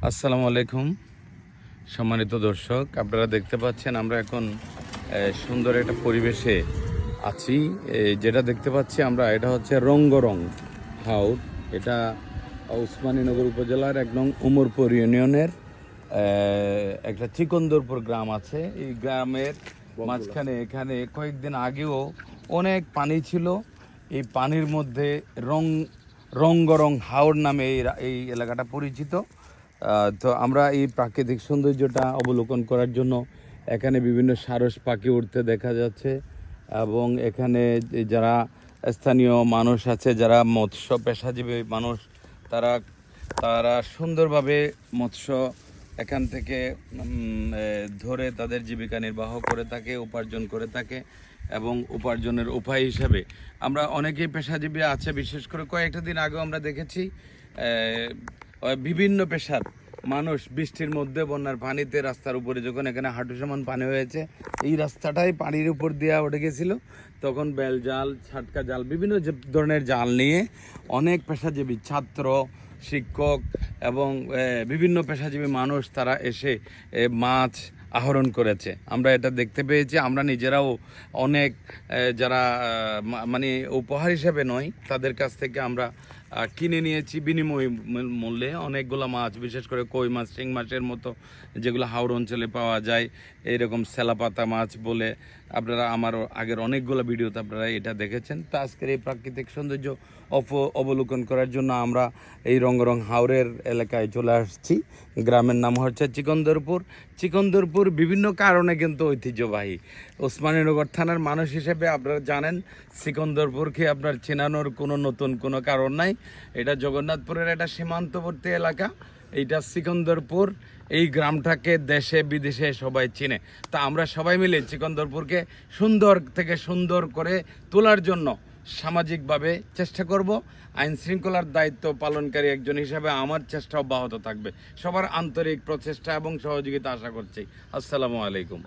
আসসালামু আলাইকুম সম্মানিত দর্শক, আপনারা দেখতে পাচ্ছেন আমরা এখন সুন্দর একটা পরিবেশে আছি। যেটা দেখতে পাচ্ছি আমরা, এটা হচ্ছে রঙ্গরং হাউট। এটা উসমানীনগর উপজেলার একদম উমরপুর ইউনিয়নের একটা চিকন্দরপুর গ্রাম আছে। এই গ্রামের মাঝখানে এখানে কয়েকদিন আগেও অনেক পানি ছিল। এই পানির মধ্যে রঙ্গরং হাওর নামে এই এলাকাটা পরিচিত। তো আমরা এই প্রাকৃতিক সৌন্দর্যটা অবলোকন করার জন্য এখানে বিভিন্ন সারস পাখি উঠতে দেখা যাচ্ছে, এবং এখানে যারা স্থানীয় মানুষ আছে, যারা মৎস্য পেশাজীবী মানুষ, তারা তারা সুন্দরভাবে মৎস্য এখান থেকে ধরে তাদের জীবিকা নির্বাহ করে থাকে, উপার্জন করে থাকে। এবং উপার্জনের উপায় হিসাবে আমরা অনেকেই পেশাজীবী আছে। বিশেষ করে কয়েকটা দিন আগেও আমরা দেখেছি বিভিন্ন পেশার মানুষ বৃষ্টির মধ্যে বন্যার পানিতে রাস্তার উপরে, যখন এখানে হাঁটু সমান পানি হয়েছে, এই রাস্তাটাই পানির উপর দিয়ে উঠে গেছিলো, তখন বেল জাল, ছাটকা জাল, বিভিন্ন ধরনের জাল নিয়ে অনেক পেশাজীবী ছাত্র, শিক্ষক এবং বিভিন্ন পেশাজীবী মানুষ তারা এসে মাছ আহরণ করেছে। আমরা এটা দেখতে পেয়েছি। আমরা নিজেরাও অনেক যারা মানে উপহার হিসেবে নয়, তাদের কাছ থেকে আমরা কিনে নিয়েছি বিনিময় মূল্যে অনেকগুলো মাছ, বিশেষ করে কই মাছ, শিং মাছের মতো যেগুলো হাওড় অঞ্চলে পাওয়া যায়। এইরকম সেলাপাতা মাছ বলে আপনারা আমার আগের অনেকগুলো ভিডিওতে আপনারা এটা দেখেছেন। তো আজকের এই প্রাকৃতিক সৌন্দর্য অবলোকন করার জন্য আমরা এই রঙ্গরং হাওরের এলাকায় চলে আসছি। গ্রামের নাম হচ্ছে চিকন্দরপুর। চিকন্দরপুর বিভিন্ন কারণে কিন্তু ঐতিহ্যবাহী। ওসমানীনগর থানার মানুষ হিসেবে আপনারা জানেন, চিকন্দরপুরকে আপনার চেনানোর কোনো নতুন কোনো কারণ নাই। এটা জগন্নাথপুরের একটা সীমান্তবর্তী এলাকা। এইটা চিকন্দরপুর, এই গ্রামটাকে দেশে বিদেশে সবাই চিনে। তা আমরা সবাই মিলে চিকন্দরপুরকে সুন্দর থেকে সুন্দর করে তোলার জন্য সামাজিকভাবে চেষ্টা করব। আইন শৃঙ্খলার দায়িত্ব পালনকারী একজন হিসাবে আমার চেষ্টা অব্যাহত থাকবে। সবার আন্তরিক প্রচেষ্টা এবং সহযোগিতা আশা করছি। আসসালামু আলাইকুম।